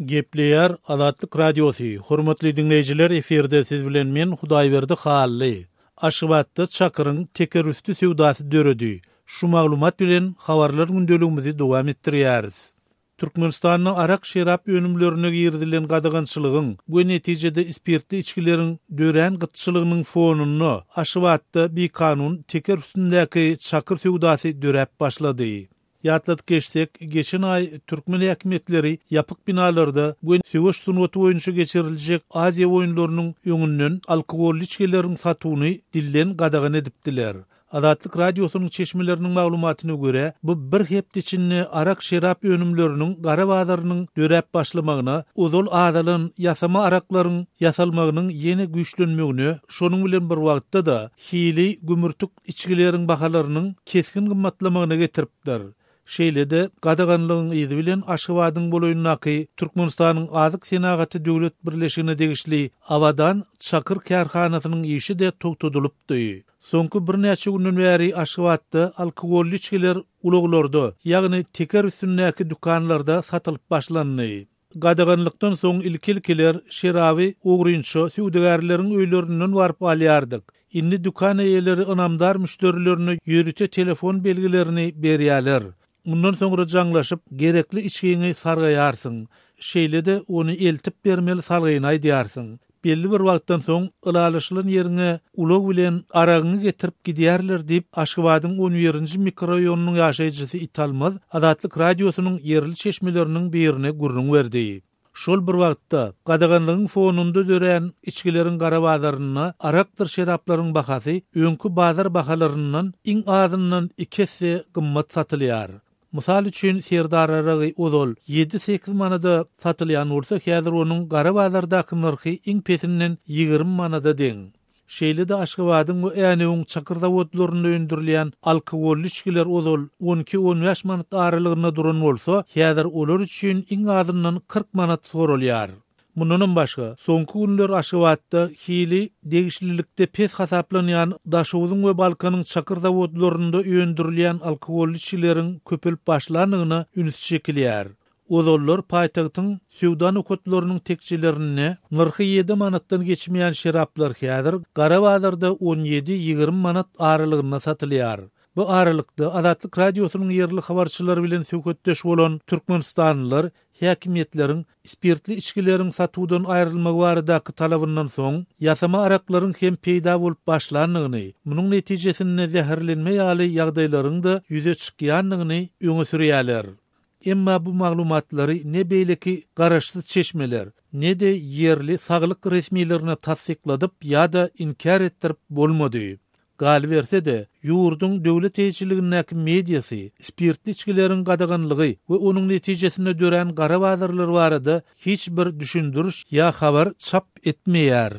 Gepleyer Azatlyk Radiosu. Hormatly dinleyijiler, eferde siz bilen men Hudaýberdi Hally. Aşybatda çakyryň tekerrüstü sewdasy döredi. Şu maglumat bilen habarlar gündeligimizi dowam etdirýäris. Türkmenistanyň arak şerap önümlerine girdilen gadagançylygyň bu netijede spirtli içkileriň dören gytçylygynyň fonuny Aşybatda bir kanun tekerrüstündäki çakyr sewdasy dörep başlady. Yatlat geçsek, geçen ay Türkmen häkimetleri yapık binalarda bu söwüş sunwaty boýunça geçiriljek Aziýa oýunlarynyň öňünden alkoholly içkilerin satywyny dilden gadagan edipdiler. Azatlyk Radiosynyň çeşmeleriniň maglumatyna görä, bu bir hepde içinde arak şerap önümleriniň gara bazarynyň dörep başlamagyna, uzul adalyň ýasama araklaryň ýasalmagynyň ýene güýçlenmegine, şonuň bilen bir wagtda da hili gümürtük içkileriň bahalarynyň keskin gymmatlamagyna getiripdir. Şeýlede gadaganlygyň ýyzy bilen Aşgabatyň boloýundaky Türkmenistanyň Azyk Senagaty döwlet birleşigine degişli awadan çakyr kärhanasynyň işi de togtadylypdy. Soňky bir näçe günden bäri Aşgabatda alkoholly içkiler ulaglarda, ýagny teker üstündäki dukanlarda satylyp başlandy. Gadaganlykdan soň ilkiler şeraby ugrynça süwdegärleriň öýlerinden barıp alýardyk. Indi dukan eýeleri ynamdar müşterilerine ýörüte telefon belgilerini berýärler. Bundan soňra jaňlaşyp gerekli içkiňi sargaýarsyň. Şeýlede onu eltip bermeli salgyny aýdýarsyň. Belli bir wagtdan soň ılalyşylan ýerine ulag bilen aragyny getirip gidýärler diýip Aşgabatyň 11-nji mikroraýonynyň ýaşaýjysy Italmaz Azatlyk Radiosynyň yerli çeşmeleriniň birine gurrun berdi. Şol bir wagtda gadaganlygyň fonunda dören içkilerin gara bazaryna arakdyr şeraplaryň bahasy öňkü bazar bahalaryndan iň azyndan 2 hesse gymmat satylýar. Mysal üçin Serdar aragy uzul 7-8 manada satylýan bolsa, häzir onuň gara bazardaky narhy iň pesinden 20 manada deň. Şeýle-de Aşgabatyň we ýany çakyr zawodlaryny öndürilýän alkoholly içkiler uzul 12-15 manat aralygyna duran bolsa, häzir olar üçin iň azyndan 40 manat sorulýar. Mundan başga, soňky günler Aşgabatda hili degişlilikde pes hasaplanýan daşowuň we balkanyň çakyr zawodlarynda öndürilýän alkoholly içkilerin köpelip başlanygyna üns çekilýär. Ozollar paýtagtyň sewda nokatlarynyň tekçilerini narhy 7 manatdan geçmeýän şeraplar häzir gara bazarda 17-20 manat aralygyna satylýar. Bu aralykda Azatlyk Radiosynyň yerli habarçylary bilen söhbetdeş bolan türkmenistanlylar häkimetleriň spirtli içkilerin satywydan aýrylmagy baradaky talabyndan soň ýasama araklaryň hem peýda bolup başlandygyny, munyň netijesinde zäherlenme ýaly ýagdaýlaryň da ýüze çykýanlygyny öňe sürýärler. Emma bu maglumatlary ne beýleki garaşsyz çeşmeler, ne de yerli saglyk resmiýetlerine tasdikladyp ýa-da inkar etdirip bolmady. Gal berse de ýurdun döwlet eýçiligindäki mediasy spirtli içkilerin gadaganlygy we onuň netijesinde dören gara bazarlar barada hiç bir düşündürüş ýa habar çap etmeýär.